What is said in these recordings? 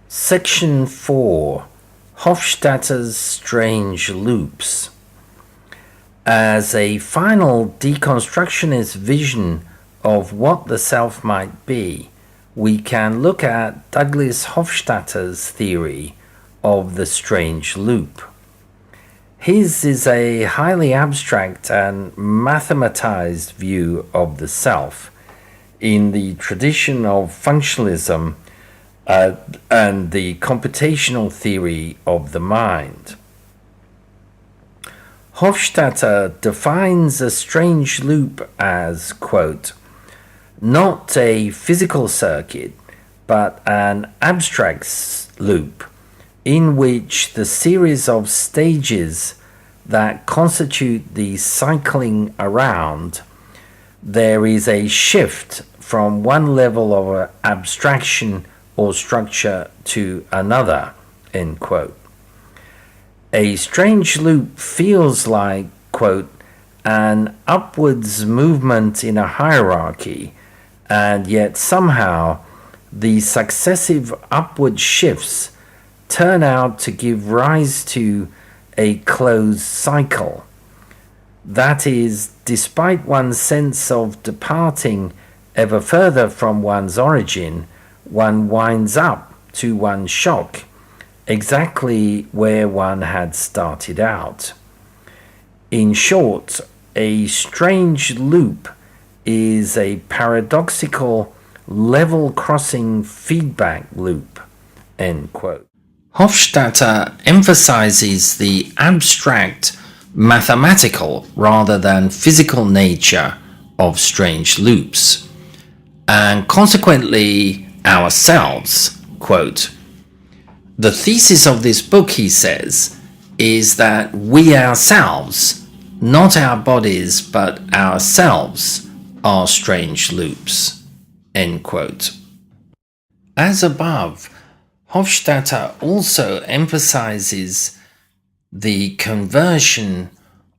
Section 4. Hofstadter's Strange Loops. As a final deconstructionist vision of what the self might be, we can look at Douglas Hofstadter's theory of the strange loop. His is a highly abstract and mathematized view of the self in the tradition of functionalism and the computational theory of the mind. Hofstadter defines a strange loop as, quote, not a physical circuit, but an abstract loop in which the series of stages that constitute the cycling around, there is a shift from one level of abstraction or structure to another, end quote. A strange loop feels like, quote, an upwards movement in a hierarchy, and yet somehow the successive upward shifts turn out to give rise to a closed cycle. That is, despite one's sense of departing ever further from one's origin, one winds up to one's shock exactly where one had started out. In short, a strange loop is a paradoxical level-crossing feedback loop, end quote. Hofstadter emphasizes the abstract, mathematical rather than physical nature of strange loops, and consequently ourselves, quote, the thesis of this book, he says, is that we ourselves, not our bodies but ourselves, are strange loops, end quote. As above, Hofstadter also emphasizes the conversion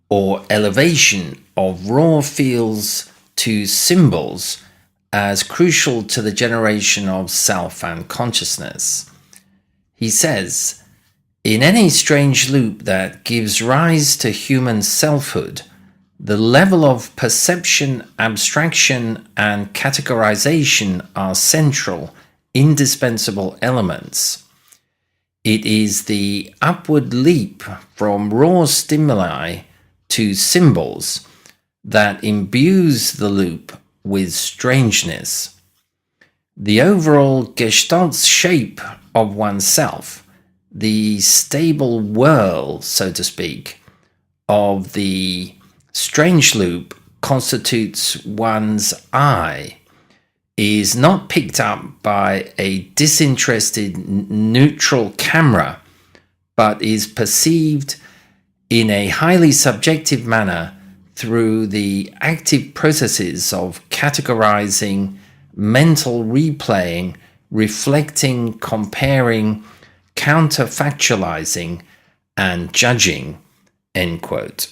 or elevation of raw fields to symbols as crucial to the generation of self and consciousness. He says, in any strange loop that gives rise to human selfhood, the level of perception, abstraction, and categorization are central, indispensable elements. It is the upward leap from raw stimuli to symbols that imbues the loop with strangeness. The overall gestalt shape of oneself, the stable whirl, so to speak, of the strange loop constitutes one's I, is not picked up by a disinterested neutral camera, but is perceived in a highly subjective manner through the active processes of categorizing, mental replaying, reflecting, comparing, counterfactualizing, and judging, end quote.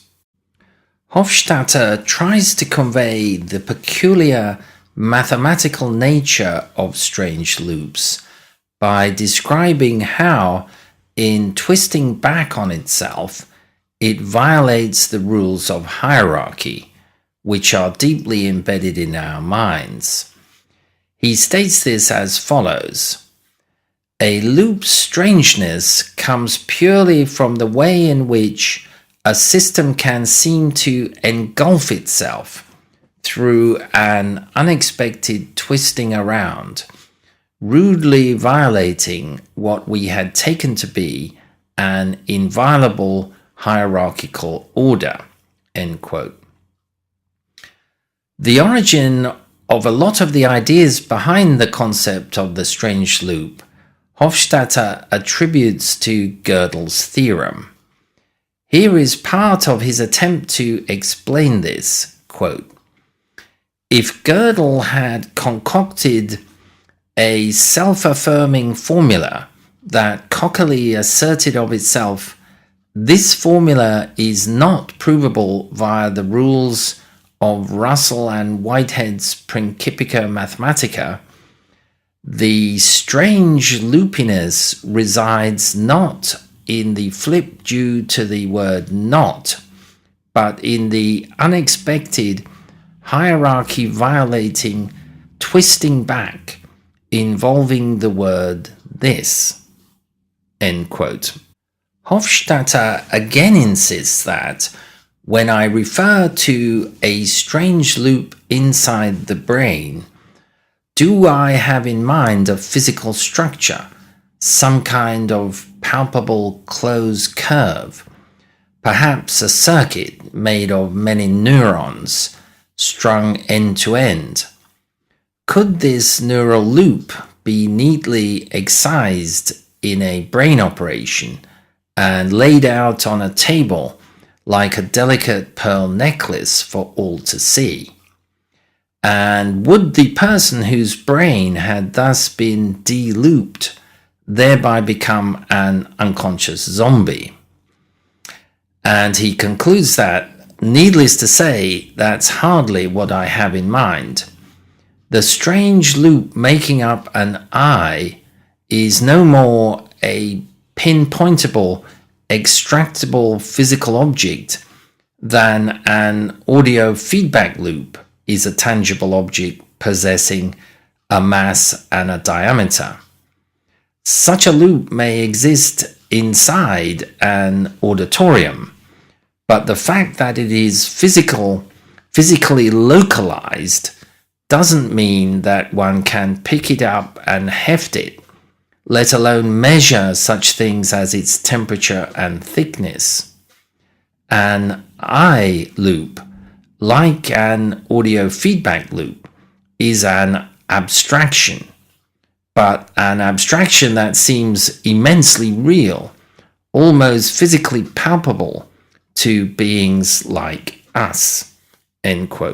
Hofstadter tries to convey the peculiar mathematical nature of strange loops by describing how, in twisting back on itself, it violates the rules of hierarchy, which are deeply embedded in our minds. He states this as follows: a loop's strangeness comes purely from the way in which a system can seem to engulf itself through an unexpected twisting around, rudely violating what we had taken to be an inviolable hierarchical order, end quote. The origin of a lot of the ideas behind the concept of the strange loop, Hofstadter attributes to Gödel's theorem. Here is part of his attempt to explain this, quote, if Gödel had concocted a self-affirming formula that cockily asserted of itself, this formula is not provable via the rules of Russell and Whitehead's Principia Mathematica, The strange loopiness resides not in the flip due to the word not, but in the unexpected, hierarchy violating twisting back involving the word this. End quote. Hofstadter again insists that when I refer to a strange loop inside the brain, do I have in mind a physical structure, some kind of palpable closed curve, perhaps a circuit made of many neurons strung end to end? Could this neural loop be neatly excised in a brain operation and laid out on a table like a delicate pearl necklace for all to see? And would the person whose brain had thus been de-looped thereby become an unconscious zombie? And he concludes that, needless to say, that's hardly what I have in mind. The strange loop making up an I is no more a pinpointable, extractable physical object than an audio feedback loop is a tangible object possessing a mass and a diameter. Such a loop may exist inside an auditorium, but the fact that it is physically localized doesn't mean that one can pick it up and heft it, let alone measure such things as its temperature and thickness. An I loop, like an audio feedback loop, is an abstraction, but an abstraction that seems immensely real, almost physically palpable to beings like us. End quote.